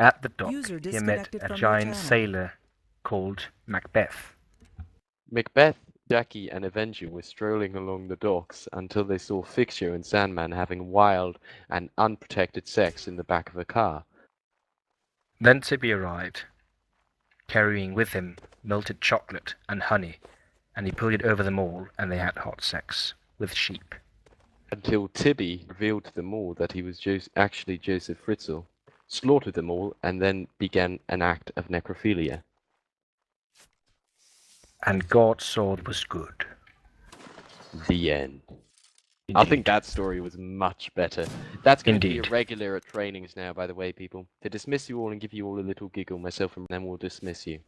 At the dock, User he met disconnected a from your giant channel. sailor called Macbeth. Macbeth, Jackie, and Avenger were strolling along the docks until they saw Fixture and Sandman having wild and unprotected sex in the back of a car. Then Tibby arrived, carrying with him melted chocolate and honey, and he put it over them all, and they had hot sex with sheep. Until Tibby revealed to them all that he was actually Joseph Fritzl, slaughtered them all, and then began an act of necrophilia. And God saw it was good. The end. Indeed. I think that story was much better. That's going to be a Indeed. regular at trainings now, by the way, people. To dismiss you all and give you all a little giggle myself, and then we'll dismiss you.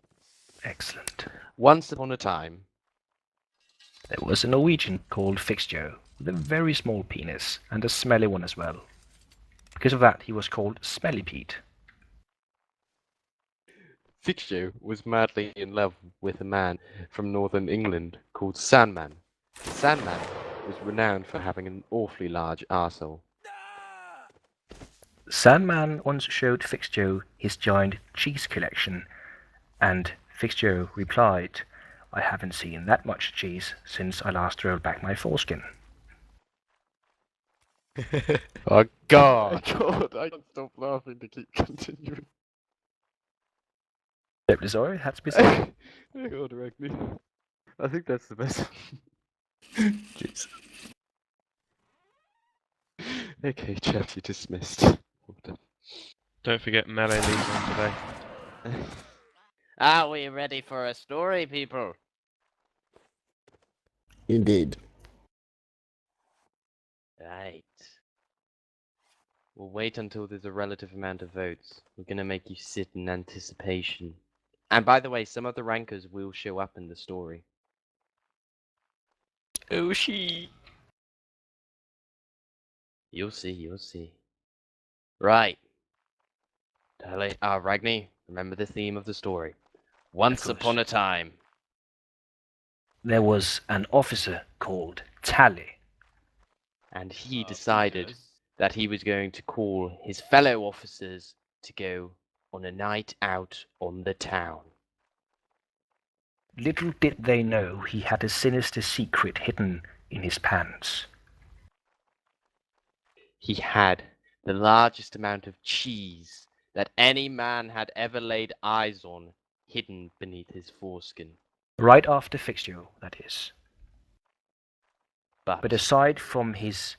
Excellent. Once upon a time, There was a Norwegian called Fixjo, with a very small penis, and a smelly one as well. Because of that, he was called Smelly Pete. Fixture was madly in love with a man from northern England called Sandman. Sandman was renowned for having an awfully large arsehole. Sandman once showed Fixjo his giant cheese collection, and Fixjo replied, "I haven't seen that much cheese since I last rolled back my foreskin." Oh God! God, I can't stop laughing to keep continuing. Terribly sorry, had to be said. God, Ragni. I think that's the best. Jeez. Okay, chat, you dismissed. Well done. Don't forget Melee leads on today. Are we ready for a story, people? Indeed. Right. We'll wait until there's a relative amount of votes. We're gonna make you sit in anticipation. And by the way, some of the rankers will show up in the story. Oh, she. You'll see, you'll see. Right. Ragni, remember the theme of the story. Once course. upon a time. There was an officer called Tally. And he decided that he was going to call his fellow officers to go on a night out on the town. Little did they know he had a sinister secret hidden in his pants. He had the largest amount of cheese that any man had ever laid eyes on hidden beneath his foreskin. Right after Fixture, that is. But But aside from his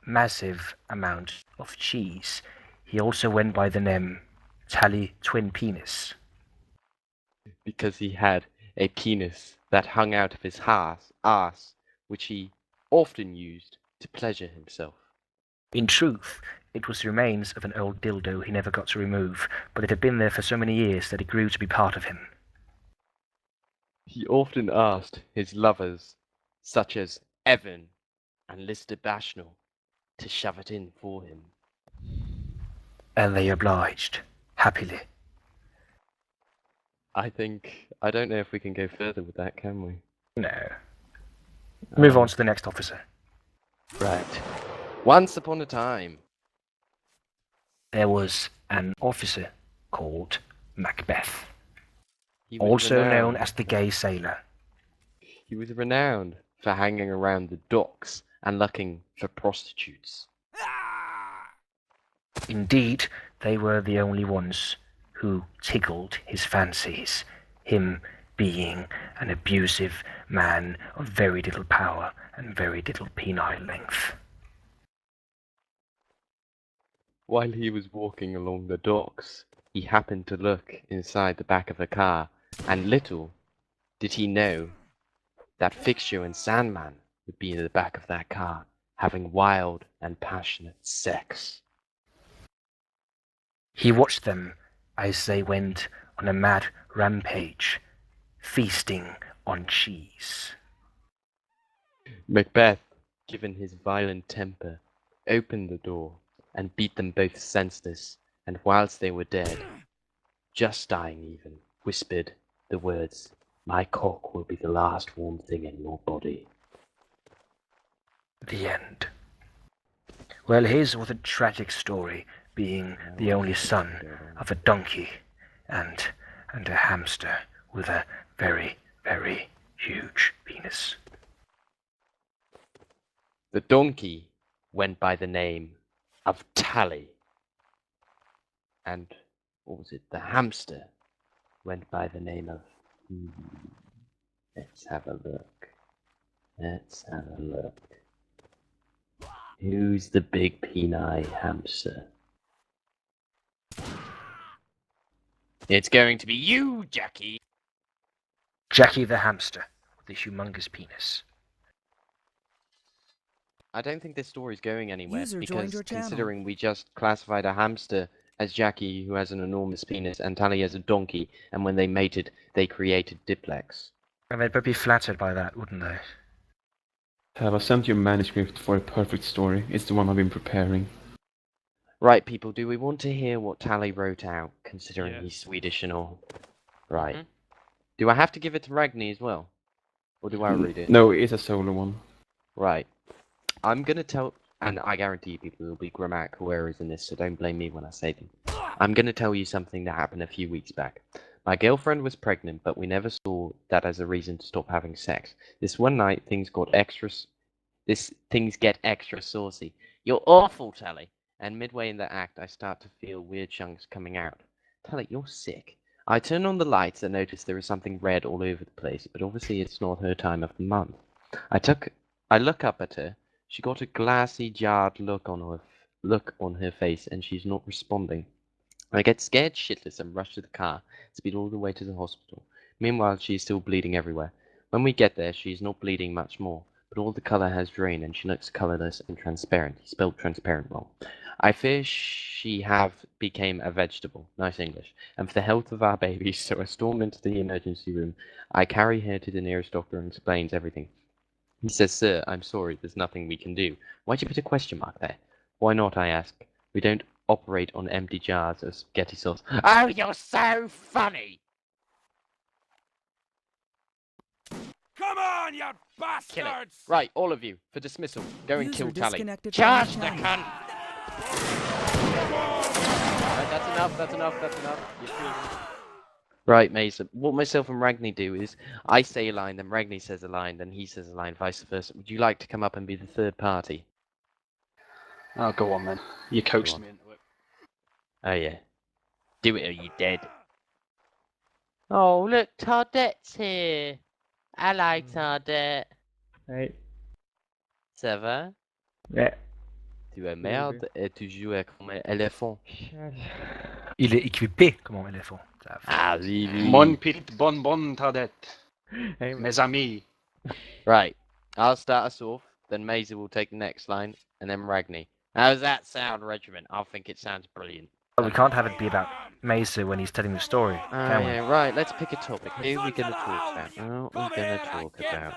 massive amount of cheese, he also went by the name Tally Twin Penis. because he had a penis that hung out of his arse, which he often used to pleasure himself. In truth, it was the remains of an old dildo he never got to remove, but it had been there for so many years that it grew to be part of him. He often asked his lovers, such as Evan and Lister Bashnell, to shove it in for him. And they obliged, happily. I don't know if we can go further with that, can we? No. Move on to the next officer. Right. Once upon a time. There was an officer called Macbeth, He was also known renowned- as the Gay Sailor. He was renowned for hanging around the docks and looking for prostitutes. Indeed, they were the only ones who tickled his fancies, him being an abusive man of very little power and very little penile length. While he was walking along the docks, he happened to look inside the back of a car, and little did he know that Fixture and Sandman would be in the back of that car, having wild and passionate sex. He watched them as they went on a mad rampage, feasting on cheese. Macbeth, given his violent temper, opened the door and beat them both senseless, and whilst they were dead, just dying even, whispered the words, "My cock will be the last warm thing in your body." The end. Well, his was a tragic story, being the only son of a donkey and a hamster with a very, very huge penis. The donkey went by the name of Tally. And what was it? The hamster went by the name of... Let's have a look. Let's have a look. Who's the big penile hamster? It's going to be you, Jackie! Jackie the hamster with the humongous penis. I don't think this story's going anywhere User joined because your channel. considering we just classified a hamster as Jackie, who has an enormous penis, and Tally as a donkey, and when they mated, they created Diplex. And they'd be flattered by that, wouldn't they? Tav, I sent you a manuscript for a perfect story. It's the one I've been preparing. Right, people, do we want to hear what Tally wrote out, considering Yes. he's Swedish and all? Right. Mhm. Do I have to give it to Ragni as well? Or do I read it? No, it's a solo one. Right. I'm gonna tell, and I guarantee you people will be grammatical errors in this, so don't blame me when I say them. I'm gonna tell you something that happened a few weeks back. My girlfriend was pregnant, but we never saw that as a reason to stop having sex. This one night, things get extra saucy. You're awful, Tally. And midway in the act, I start to feel weird chunks coming out. Tally, you're sick. I turn on the lights and notice there is something red all over the place, but obviously it's not her time of the month. I look up at her. She got a glassy, jarred look on her face, and she's not responding. I get scared shitless and rush to the car, speed all the way to the hospital. Meanwhile, she is still bleeding everywhere. When we get there, she is not bleeding much more, but all the color has drained and she looks colorless and transparent. He spelled transparent wrong. I fear she have became a vegetable. Nice English. And for the health of our baby, so I storm into the emergency room. I carry her to the nearest doctor and explains everything. He says, "Sir, I'm sorry, there's nothing we can do." Why'd you put a question mark there? Why not, I ask. We don't operate on empty jars of spaghetti sauce. Oh, you're so funny! Come on, you Kill it. bastards! Right, all of you, for dismissal. Go and User kill Tally. disconnected from Charge your the channel. cunt! Right, that's enough. You're screaming. Right, Mason. What myself and Ragni do is, I say a line, then Ragni says a line, then he says a line, vice versa. Would you like to come up and be the third party? Oh, go on then. You coaxed on. me into it. Oh, yeah. Do it or you dead. Oh, look, Tardette's here. I like Tardette. Hey. Ça va? Yeah. Tu es merde et tu joues comme un éléphant. Il est équipé comme un éléphant. Ah, oui, oui. Mon petit bonbon Tardette. Hey, Mes amis. Right. I'll start us off, then Maisie will take the next line, and then Ragni. How does that sound, Regiment? I think it sounds brilliant. But we can't have it be about Mesa when he's telling the story, Oh, can we? yeah, right. Let's pick a topic. Who are we going to talk about? What are we going to talk about?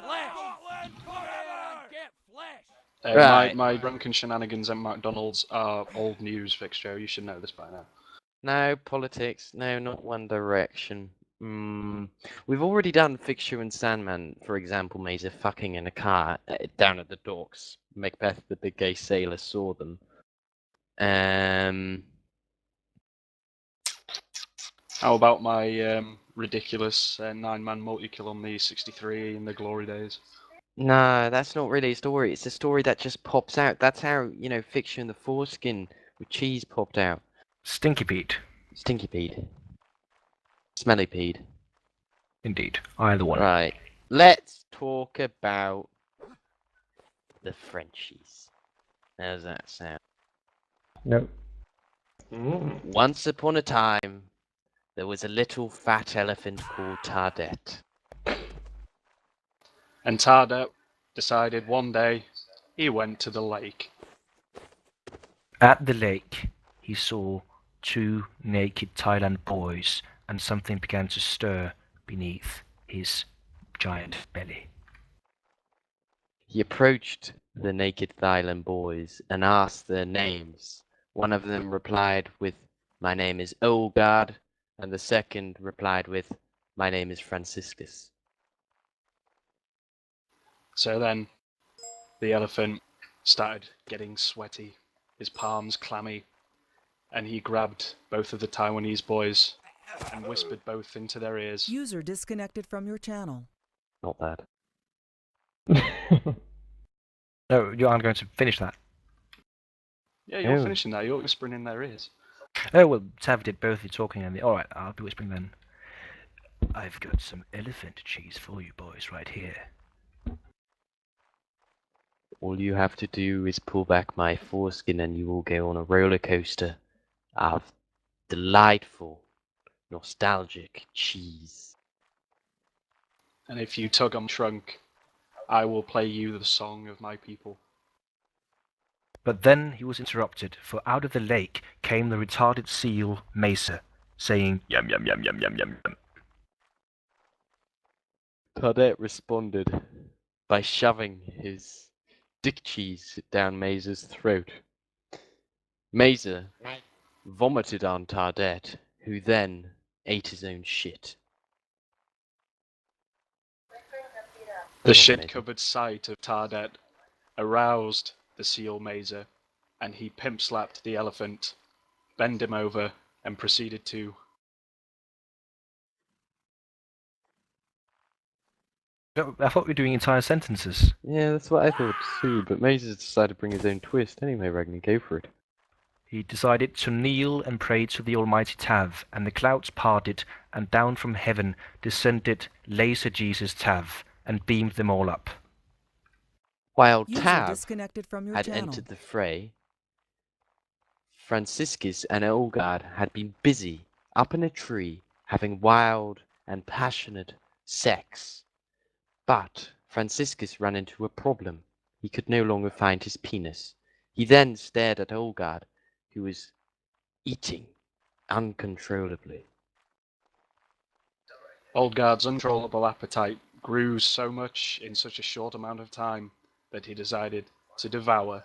Right. My drunken shenanigans at McDonald's are old news, Fixture. You should know this by now. No politics. No, not One Direction. We've already done Fixture and Sandman, for example, Mesa fucking in a car down at the docks. Macbeth, the big gay sailor, saw them. How about my ridiculous 9-man multi-kill on the 63 in the glory days? No, that's not really a story. It's a story that just pops out. That's how, Fixture and the Foreskin with cheese popped out. Stinky Pete. Stinky Pete. Smelly Pete. Indeed. Either one. Right. Let's talk about the Frenchies. How's that sound? No. Once upon a time, there was a little fat elephant called Tardette. And Tardette decided one day he went to the lake. At the lake, he saw two naked Thailand boys, and something began to stir beneath his giant belly. He approached the naked Thailand boys and asked their names. One of them replied with, "My name is Olgard," and the second replied with, "My name is Franciscus." So then, the elephant started getting sweaty, his palms clammy, and he grabbed both of the Taiwanese boys and whispered both into their ears. User disconnected from your channel. Not that. No, you aren't going to finish that. Yeah, you're Oh. finishing that. You're whispering in their ears. Oh, well, Tav did both the talking and the... Alright, I'll be whispering then. I've got some elephant cheese for you boys right here. All you have to do is pull back my foreskin and you will go on a roller coaster of delightful, nostalgic cheese. And if you tug on trunk, I will play you the song of my people. But then he was interrupted, for out of the lake came the retarded seal, Mesa, saying, "Yum yum yum yum yum yum yum." Tardet responded by shoving his dick cheese down Maze's throat. Mazer vomited on Tardet, who then ate his own shit. The Oh, shit-covered sight of Tardet aroused the seal Mazer, and he pimp-slapped the elephant, bent him over, and proceeded to... I thought we were doing entire sentences. Yeah, that's what I thought too, but Mazer decided to bring his own twist. Anyway, Ragni, go for it. He decided to kneel and pray to the almighty Tav, and the clouds parted, and down from heaven descended Laser Jesus Tav, and beamed them all up. While User Tav disconnected from your had channel. entered the fray, Franciscus and Olgard had been busy up in a tree having wild and passionate sex. But Franciscus ran into a problem. He could no longer find his penis. He then stared at Olgard, who was eating uncontrollably. Oldgard's uncontrollable appetite grew so much in such a short amount of time that he decided to devour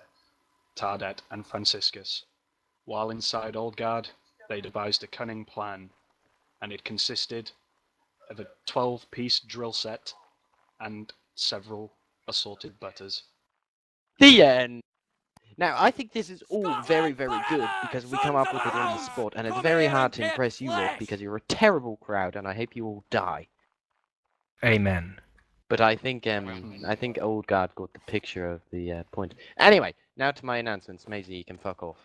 Tardet and Franciscus. While inside Oldgard, they devised a cunning plan, and it consisted of a 12-piece drill set and several assorted butters. The end! Now, I think this is all very, very good because we come up with it on the spot, and it's very hard to impress you lot because you're a terrible crowd, and I hope you all die. Amen. But I think Oldgard got the picture of the point. Anyway, now to my announcements. Maisie, you can fuck off.